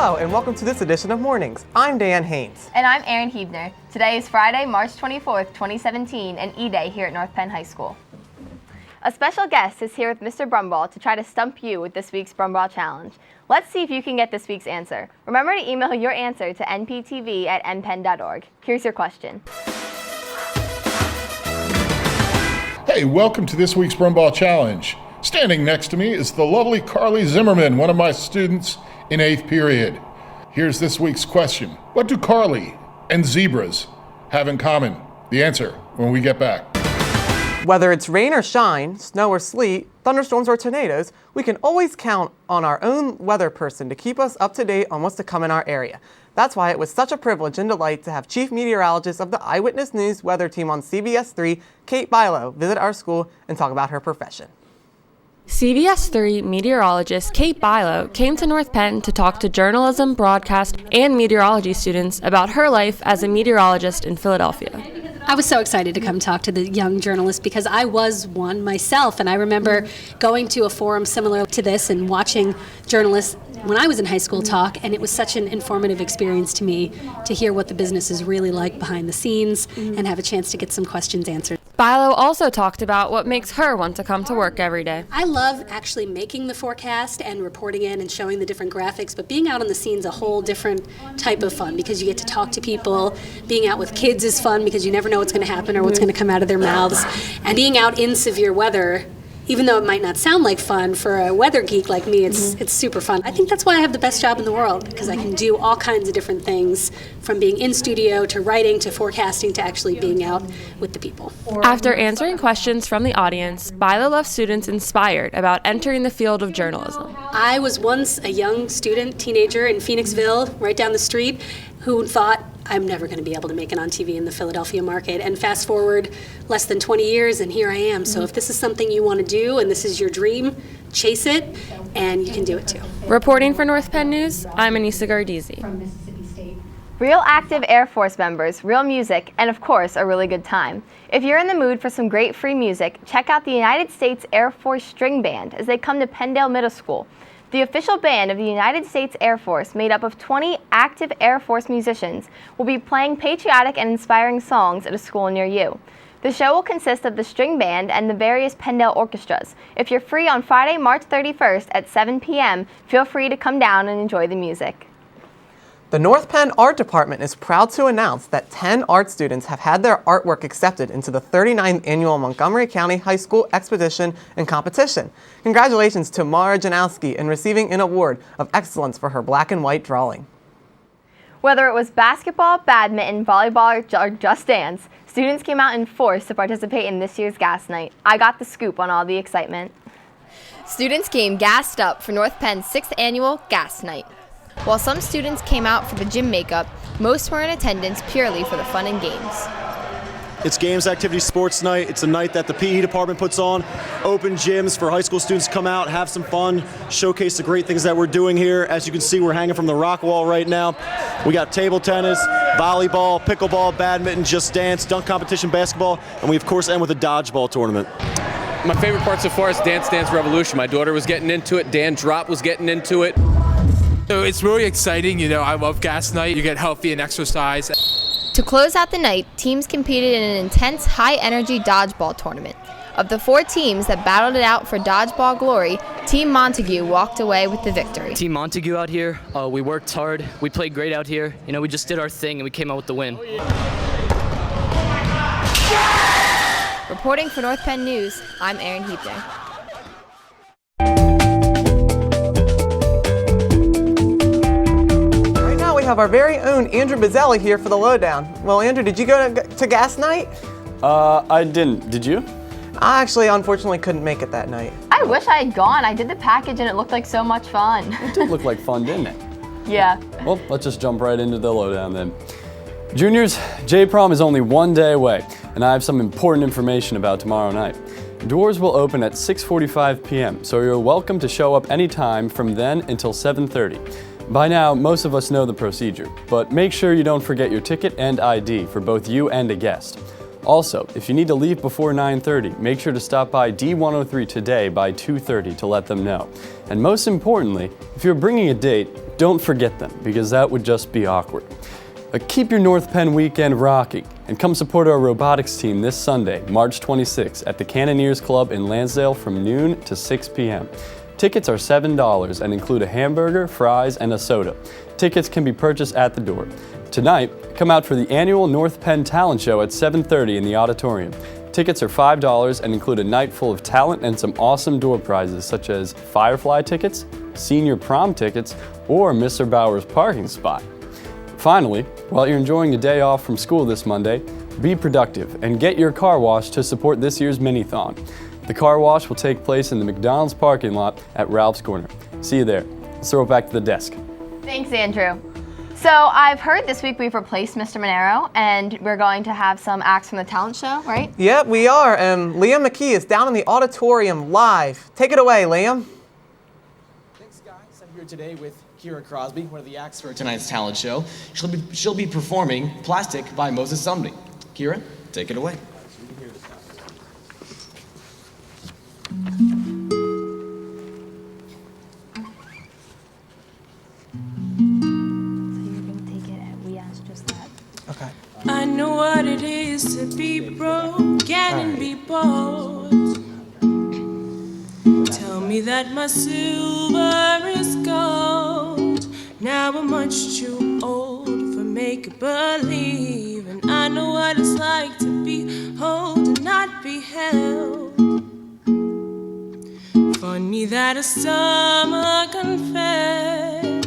Hello, and welcome to this edition of Mornings. I'm Dan Haynes. And I'm Erin Huebner. Today is Friday, March 24th, 2017, and E-Day here at North Penn High School. A special guest is here with Mr. Brumball to try to stump you with this week's Brumball Challenge. Let's see if you can get this week's answer. Remember to email your answer to nptv@npenn.org. Here's your question. Hey, welcome to this week's Brumball Challenge. Standing next to me is the lovely Carly Zimmerman, one of my students in 8th period. Here's this week's question. What do Carly and zebras have in common? The answer when we get back. Whether it's rain or shine, snow or sleet, thunderstorms or tornadoes, we can always count on our own weather person to keep us up to date on what's to come in our area. That's why it was such a privilege and delight to have Chief Meteorologist of the Eyewitness News weather team on CBS 3, Kate Bilo, visit our school and talk about her profession. CBS 3 meteorologist Kate Bilo came to North Penn to talk to journalism, broadcast, and meteorology students about her life as a meteorologist in Philadelphia. I was so excited to come talk to the young journalists because I was one myself, and I remember going to a forum similar to this and watching journalists when I was in high school talk, and it was such an informative experience to me to hear what the business is really like behind the scenes and have a chance to get some questions answered. Bilo also talked about what makes her want to come to work every day. I love actually making the forecast and reporting in and showing the different graphics, but being out on the scene's a whole different type of fun because you get to talk to people. Being out with kids is fun because you never know what's going to happen or what's going to come out of their mouths. And being out in severe weather, even though it might not sound like fun, for a weather geek like me, it's super fun. I think that's why I have the best job in the world, because I can do all kinds of different things, from being in studio to writing to forecasting to actually being out with the people. After answering questions from the audience, Bilo left students inspired about entering the field of journalism. I was once a young student, teenager in Phoenixville, right down the street, who thought, I'm never going to be able to make it on TV in the Philadelphia market. And fast forward less than 20 years, and here I am. So if this is something you want to do and this is your dream, chase it, and you can do it too. Reporting for North Penn News, I'm Anissa Gardizzi. Real active Air Force members, real music, and of course, a really good time. If you're in the mood for some great free music, check out the United States Air Force String Band as they come to Penndale Middle School. The official band of the United States Air Force, made up of 20 active Air Force musicians, will be playing patriotic and inspiring songs at a school near you. The show will consist of the string band and the various Penndale orchestras. If you're free on Friday, March 31st at 7 p.m., feel free to come down and enjoy the music. The North Penn Art Department is proud to announce that 10 art students have had their artwork accepted into the 39th Annual Montgomery County High School Expedition and Competition. Congratulations to Mara Janowski in receiving an award of excellence for her black and white drawing. Whether it was basketball, badminton, volleyball, or just dance, students came out in force to participate in this year's G.A.S. night. I got the scoop on all the excitement. Students came gassed up for North Penn's 6th annual G.A.S. night. While some students came out for the gym makeup, most were in attendance purely for the fun and games. It's games, activity, sports night. It's a night that the PE department puts on. Open gyms for high school students to come out, have some fun, showcase the great things that we're doing here. As you can see, we're hanging from the rock wall right now. We got table tennis, volleyball, pickleball, badminton, just dance, dunk competition, basketball, and we of course end with a dodgeball tournament. My favorite part so far is Dance Dance Revolution. My daughter was getting into it. Dan Drop was getting into it. So it's really exciting, I love G.A.S. night. You get healthy and exercise. To close out the night, teams competed in an intense, high-energy dodgeball tournament. Of the 4 teams that battled it out for dodgeball glory, Team Montague walked away with the victory. Team Montague out here, we worked hard. We played great out here. We just did our thing and we came out with the win. Reporting for North Penn News, I'm Erin Huebner. We have our very own Andrew Bazzelli here for the lowdown. Well, Andrew, did you go to G.A.S. night? I didn't. Did you? I actually, unfortunately, couldn't make it that night. I wish I had gone. I did the package and it looked like so much fun. It did look like fun, didn't it? Yeah. Well, let's just jump right into the lowdown then. Juniors, J-Prom is only one day away, and I have some important information about tomorrow night. Doors will open at 6:45 p.m., so you're welcome to show up anytime from then until 7:30. By now, most of us know the procedure, but make sure you don't forget your ticket and ID for both you and a guest. Also, if you need to leave before 9:30, make sure to stop by D103 today by 2:30 to let them know. And most importantly, if you're bringing a date, don't forget them, because that would just be awkward. Keep your North Penn weekend rocking, and come support our robotics team this Sunday, March 26, at the Cannoneers Club in Lansdale from noon to 6 p.m. Tickets are $7 and include a hamburger, fries, and a soda. Tickets can be purchased at the door. Tonight, come out for the annual North Penn Talent Show at 7:30 in the auditorium. Tickets are $5 and include a night full of talent and some awesome door prizes such as Firefly tickets, senior prom tickets, or Mr. Bauer's parking spot. Finally, while you're enjoying a day off from school this Monday, be productive and get your car washed to support this year's mini-thon. The car wash will take place in the McDonald's parking lot at Ralph's Corner. See you there. Let's throw it back to the desk. Thanks, Andrew. So I've heard this week we've replaced Mr. Monero, and we're going to have some acts from the talent show, right? Yep, we are, and Liam McKee is down in the auditorium live. Take it away, Liam. Thanks, guys. I'm here today with Kira Crosby, one of the acts for tonight's talent show. She'll be performing Plastic by Moses Sumney. Kira, take it away. I know what it is to be broke and be bold. Tell me that my silver is gold. Now I'm much too old for make-believe, and I know what it's like to be whole and not be held. Funny that a summer confess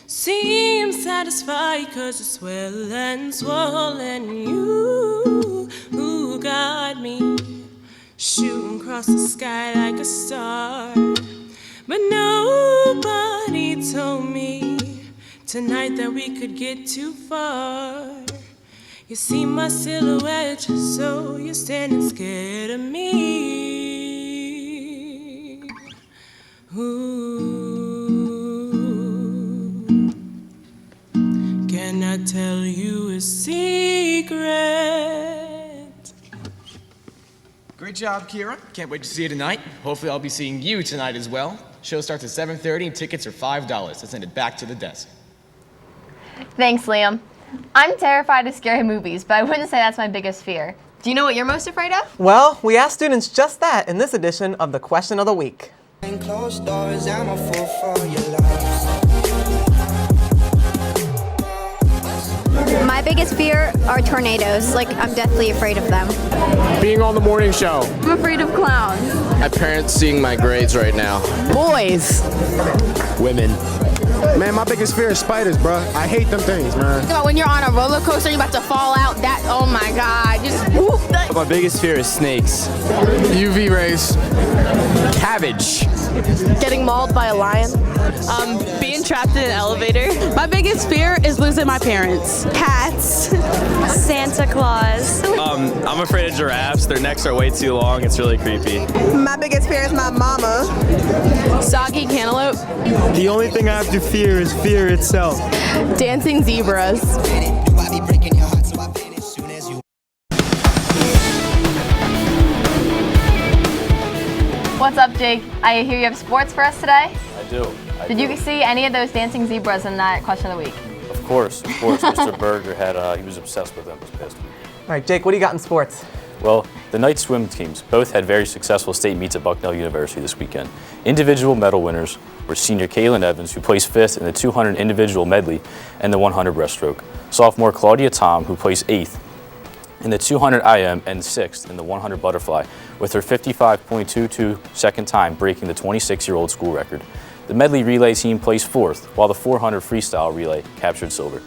seems satisfied 'cause it's well and swollen. You who got me shooting across the sky like a star. But nobody told me tonight that we could get too far. You see my silhouette, so you're standing scared of me. Ooh. Can I tell you a secret? Great job, Kira. Can't wait to see you tonight. Hopefully I'll be seeing you tonight as well. Show starts at 7:30 and tickets are $5. Let's send it back to the desk. Thanks, Liam. I'm terrified of scary movies, but I wouldn't say that's my biggest fear. Do you know what you're most afraid of? Well, we asked students just that in this edition of the Question of the Week. Closed doors, I'm a fool for your love. My biggest fear are tornadoes. Like, I'm deathly afraid of them. Being on the morning show. I'm afraid of clowns. My parents seeing my grades right now. Boys. Women. Man, my biggest fear is spiders, bro. I hate them things, man. When you're on a roller coaster, you're about to fall out. That, oh my God, just whoop. My biggest fear is snakes. UV rays. Cabbage. Getting mauled by a lion. Being trapped in an elevator. My biggest fear is losing my parents. Cats. Santa Claus. I'm afraid of giraffes. Their necks are way too long. It's really creepy. My biggest fear is my mama. Soggy cantaloupe. The only thing I have to fear is fear itself. Dancing zebras. What's up, Jake? I hear you have sports for us today? I do. Did you see any of those dancing zebras in that question of the week? Of course. Mr. Berger he was obsessed with them this past week. All right, Jake, what do you got in sports? Well, the night swim teams both had very successful state meets at Bucknell University this weekend. Individual medal winners were senior Kaylin Evans, who placed 5th in the 200 individual medley and the 100 breaststroke. Sophomore Claudia Tom, who placed 8th in the 200 IM and 6th in the 100 butterfly, with her 55.22 second time breaking the 26-year-old school record. The medley relay team placed 4th, while the 400 freestyle relay captured silver.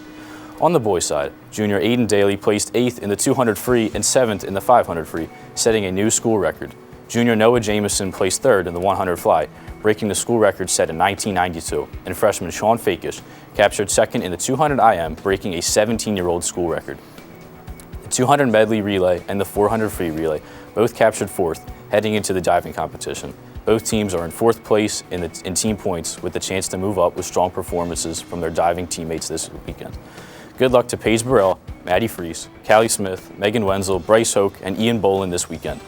On the boys' side, junior Aiden Daly placed 8th in the 200 free and 7th in the 500 free, setting a new school record. Junior Noah Jameson placed 3rd in the 100 fly, breaking the school record set in 1992, and freshman Sean Fakish captured 2nd in the 200 IM, breaking a 17-year-old school record. The 200 medley relay and the 400 free relay both captured 4th, heading into the diving competition. Both teams are in 4th place in team points, with the chance to move up with strong performances from their diving teammates this weekend. Good luck to Paige Burrell, Maddie Freese, Callie Smith, Megan Wenzel, Bryce Hoke, and Ian Boland this weekend.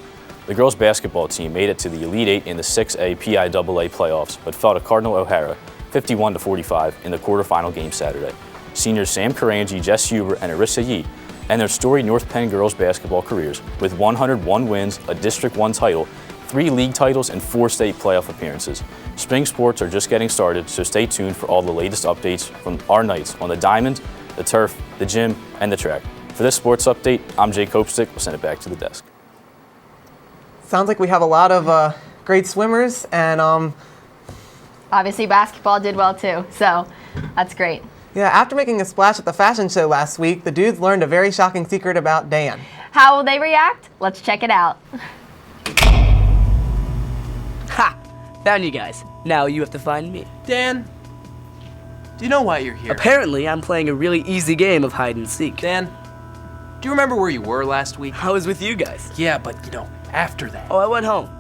The girls' basketball team made it to the Elite Eight in the 6A PIAA playoffs, but fell to Cardinal O'Hara 51-45 in the quarterfinal game Saturday. Seniors Sam Karanji, Jess Huber, and Arissa Yee end their storied North Penn girls basketball careers with 101 wins, a District 1 title, 3 league titles, and 4 state playoff appearances. Spring sports are just getting started, so stay tuned for all the latest updates from our Knights on the diamond, the turf, the gym, and the track. For this sports update, I'm Jay Copestick. We'll send it back to the desk. Sounds like we have a lot of great swimmers, and obviously basketball did well too, so that's great. Yeah, after making a splash at the fashion show last week, the dudes learned a very shocking secret about Dan. How will they react? Let's check it out. Ha! Found you guys. Now you have to find me. Dan, do you know why you're here? Apparently, I'm playing a really easy game of hide and seek. Dan, do you remember where you were last week? I was with you guys. Yeah, but after that. Oh, I went home.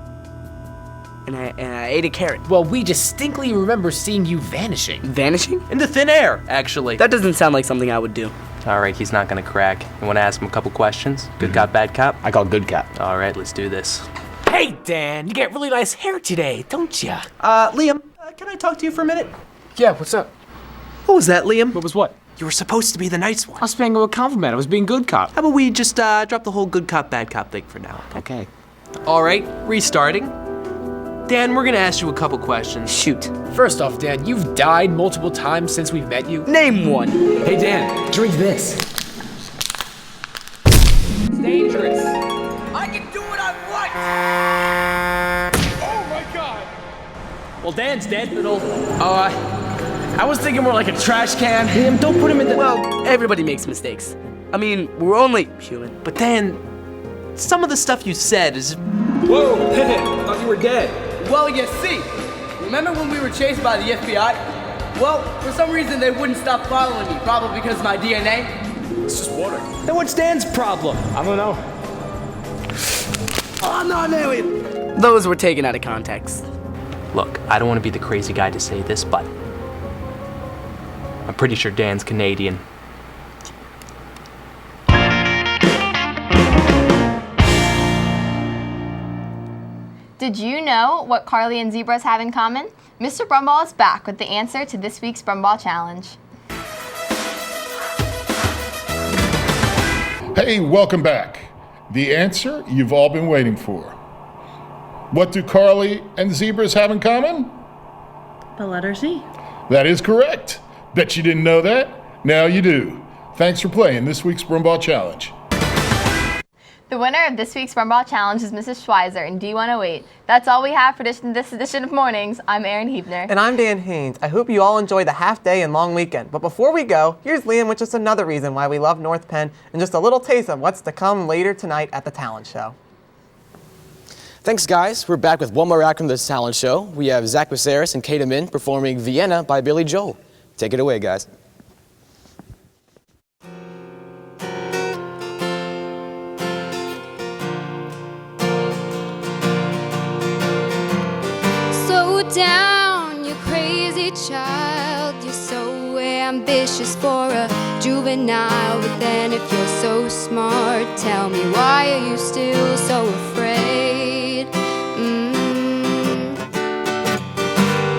And I ate a carrot. Well, we distinctly remember seeing you vanishing. Vanishing? Into thin air, actually. That doesn't sound like something I would do. All right, he's not gonna crack. You wanna ask him a couple questions? Good cop, bad cop? I call good cop. All right, let's do this. Hey, Dan, you get really nice hair today, don't ya? Liam, can I talk to you for a minute? Yeah, what's up? What was that, Liam? What was what? You were supposed to be the nice one. I was paying him a compliment. I was being good cop. How about we just drop the whole good cop, bad cop thing for now? Okay. All right, restarting. Dan, we're gonna ask you a couple questions. Shoot. First off, Dan, you've died multiple times since we've met you. Name one. Hey, Dan, drink this. It's dangerous. I can do what I want! Oh my God! Well, Dan's dead, but I was thinking more like a trash can. Liam, don't put him in the... Well, everybody makes mistakes. I mean, we're only human. But Dan, some of the stuff you said is... Whoa, thought you were dead. Well, you see, remember when we were chased by the FBI? Well, for some reason they wouldn't stop following me, probably because of my DNA. It's just water. Then what's Dan's problem? I don't know. Oh, no, those were taken out of context. Look, I don't want to be the crazy guy to say this, but I'm pretty sure Dan's Canadian. Did you know what Carly and zebras have in common? Mr. Brumball is back with the answer to this week's Brumball Challenge. Hey, welcome back. The answer you've all been waiting for. What do Carly and zebras have in common? The letter Z. That is correct. Bet you didn't know that? Now you do. Thanks for playing this week's Brumball Challenge. The winner of this week's Brumball Challenge is Mrs. Schweizer in D108. That's all we have for this edition of Mornings. I'm Erin Huebner. And I'm Dan Haynes. I hope you all enjoy the half day and long weekend. But before we go, here's Liam with just another reason why we love North Penn and just a little taste of what's to come later tonight at the talent show. Thanks, guys. We're back with one more act from this talent show. We have Zach Viserys and Kate Min performing Vienna by Billy Joel. Take it away, guys. Down, you crazy child. You're so ambitious for a juvenile. But then if you're so smart, tell me, why are you still so afraid?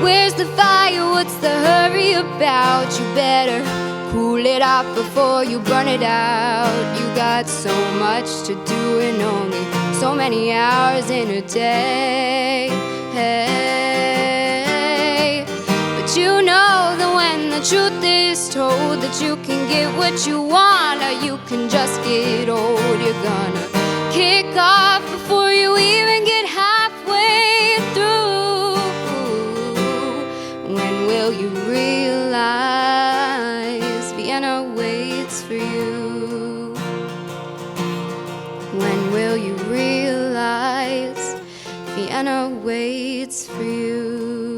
Where's the fire? What's the hurry about? You better cool it off before you burn it out. You got so much to do and only so many hours in a day. But you know that when the truth is told, that you can get what you want, or you can just get old. You're gonna kick off before you even get halfway through. When will you realize Vienna waits for you? When will you realize Vienna waits for you?